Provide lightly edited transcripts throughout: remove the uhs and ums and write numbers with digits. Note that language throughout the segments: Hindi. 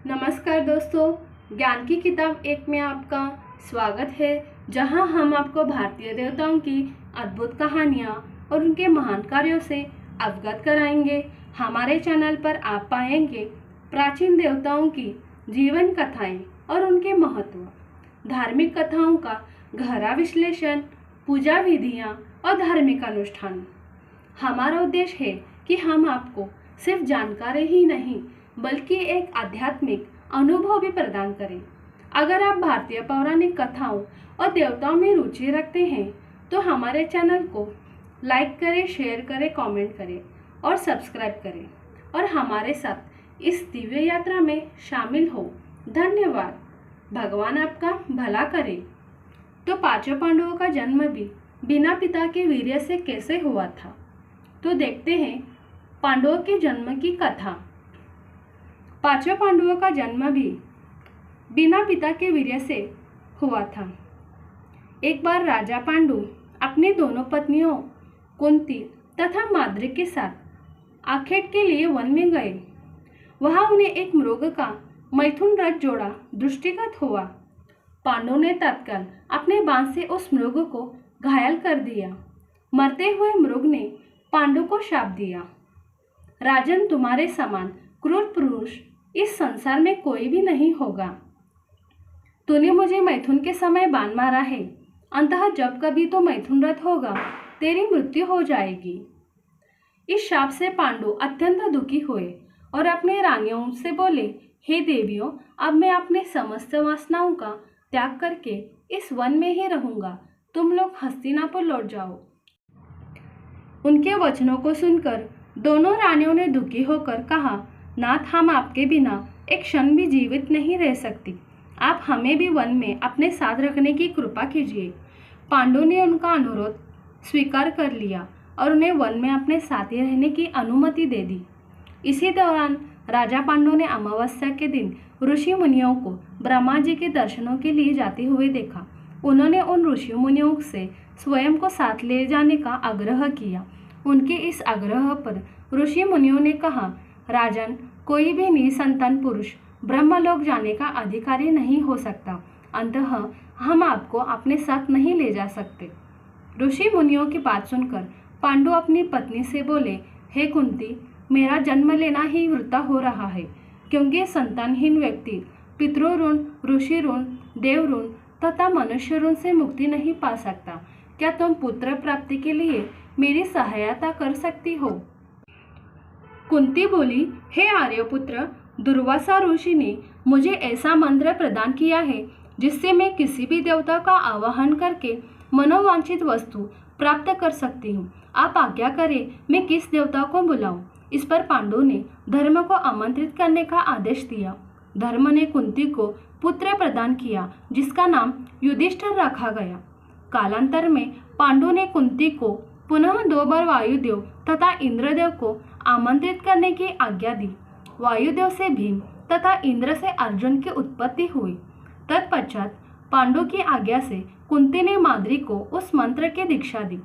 नमस्कार दोस्तों, ज्ञान की किताब एक में आपका स्वागत है, जहां हम आपको भारतीय देवताओं की अद्भुत कहानियां और उनके महान कार्यों से अवगत कराएंगे। हमारे चैनल पर आप पाएंगे प्राचीन देवताओं की जीवन कथाएं और उनके महत्व, धार्मिक कथाओं का गहरा विश्लेषण, पूजा विधियां और धार्मिक अनुष्ठान। हमारा उद्देश्य है कि हम आपको सिर्फ जानकारी ही नहीं बल्कि एक आध्यात्मिक अनुभव भी प्रदान करें। अगर आप भारतीय पौराणिक कथाओं और देवताओं में रुचि रखते हैं तो हमारे चैनल को लाइक करें, शेयर करें, कमेंट करें और सब्सक्राइब करें और हमारे साथ इस दिव्य यात्रा में शामिल हो। धन्यवाद। भगवान आपका भला करे। तो पांचों पांडवों का जन्म भी बिना पिता के वीर्य से कैसे हुआ था, तो देखते हैं पांडवों के जन्म की कथा। पांचों पांडवों का जन्म भी बिना पिता के वीर्य से हुआ था। एक बार राजा पांडु अपनी दोनों पत्नियों कुंती तथा माद्री के साथ आखेट के लिए वन में गए। वहां उन्हें एक मृग का मैथुन रथ जोड़ा दृष्टिगत हुआ। पांडु ने तत्काल अपने बाण से उस मृग को घायल कर दिया। मरते हुए मृग ने पांडु को शाप दिया, राजन, तुम्हारे समान क्रूर पुरुष इस संसार में कोई भी नहीं होगा। तूने मुझे मैथुन के समय बाण मारा है, अंततः जब कभी तो मैथुन रथ होगा तेरी मृत्यु हो जाएगी। इस शाप से पांडु अत्यंत दुखी हुए और अपने रानियों से बोले, हे देवियों, अब मैं अपने समस्त वासनाओं का त्याग करके इस वन में ही रहूंगा। तुम लोग हस्तिनापुर लौट जाओ। उनके वचनों को सुनकर दोनों रानियों ने दुखी होकर कहा, नाथ, हम आपके बिना एक क्षण भी जीवित नहीं रह सकती। आप हमें भी वन में अपने साथ रखने की कृपा कीजिए। पांडु ने उनका अनुरोध स्वीकार कर लिया और उन्हें वन में अपने साथ ही रहने की अनुमति दे दी। इसी दौरान राजा पांडु ने अमावस्या के दिन ऋषि मुनियों को ब्रह्मा जी के दर्शनों के लिए जाते हुए देखा। उन्होंने उन ऋषि मुनियों से स्वयं को साथ ले जाने का आग्रह किया। उनके इस आग्रह पर ऋषि मुनियों ने कहा, राजन, कोई भी निसंतान पुरुष ब्रह्मलोक जाने का अधिकारी नहीं हो सकता, अंततः हम आपको अपने साथ नहीं ले जा सकते। ऋषि मुनियों की बात सुनकर पांडु अपनी पत्नी से बोले, हे कुंती, मेरा जन्म लेना ही वृथा हो रहा है, क्योंकि संतानहीन व्यक्ति पितृऋण, ऋषि ऋण, देव ऋण तथा मनुष्य ऋण से मुक्ति नहीं पा सकता। क्या तुम पुत्र प्राप्ति के लिए मेरी सहायता कर सकती हो? कुंती बोली, हे आर्यपुत्र, दुर्वासा ऋषि ने मुझे ऐसा मंत्र प्रदान किया है जिससे मैं किसी भी देवता का आवाहन करके मनोवांछित वस्तु प्राप्त कर सकती हूँ। आप आज्ञा करें, मैं किस देवता को बुलाऊं? इस पर पांडु ने धर्म को आमंत्रित करने का आदेश दिया। धर्म ने कुंती को पुत्र प्रदान किया जिसका नाम युधिष्ठिर रखा गया। कालांतर में पांडु ने कुंती को पुनः 2 बार वायुदेव तथा इंद्रदेव को आमंत्रित करने की आज्ञा दी। वायुदेव से भीम तथा इंद्र से अर्जुन की उत्पत्ति हुई। तत्पश्चात पांडु की आज्ञा से कुंती ने माद्री को उस मंत्र की दीक्षा दी।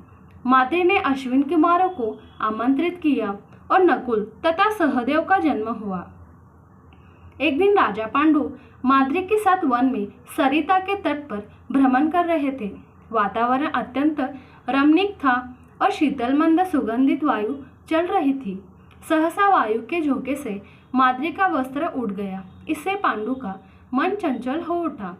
माद्री ने अश्विन कुमारों को आमंत्रित किया और नकुल तथा सहदेव का जन्म हुआ। एक दिन राजा पांडु माद्री के साथ वन में सरिता के तट पर भ्रमण कर रहे थे। वातावरण अत्यंत रमणीक था और शीतल मंद सुगंधित वायु चल रही थी। सहसा वायु के झोंके से माद्री का वस्त्र उड़ गया। इससे पांडु का मन चंचल हो उठा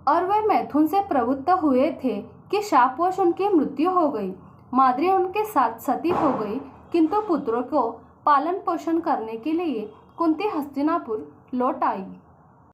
और वे मैथुन से प्रवृत्त हुए थे कि शापवश उनकी मृत्यु हो गई। माद्री उनके साथ सती हो गई, किंतु पुत्रों को पालन पोषण करने के लिए कुंती हस्तिनापुर लौट आई।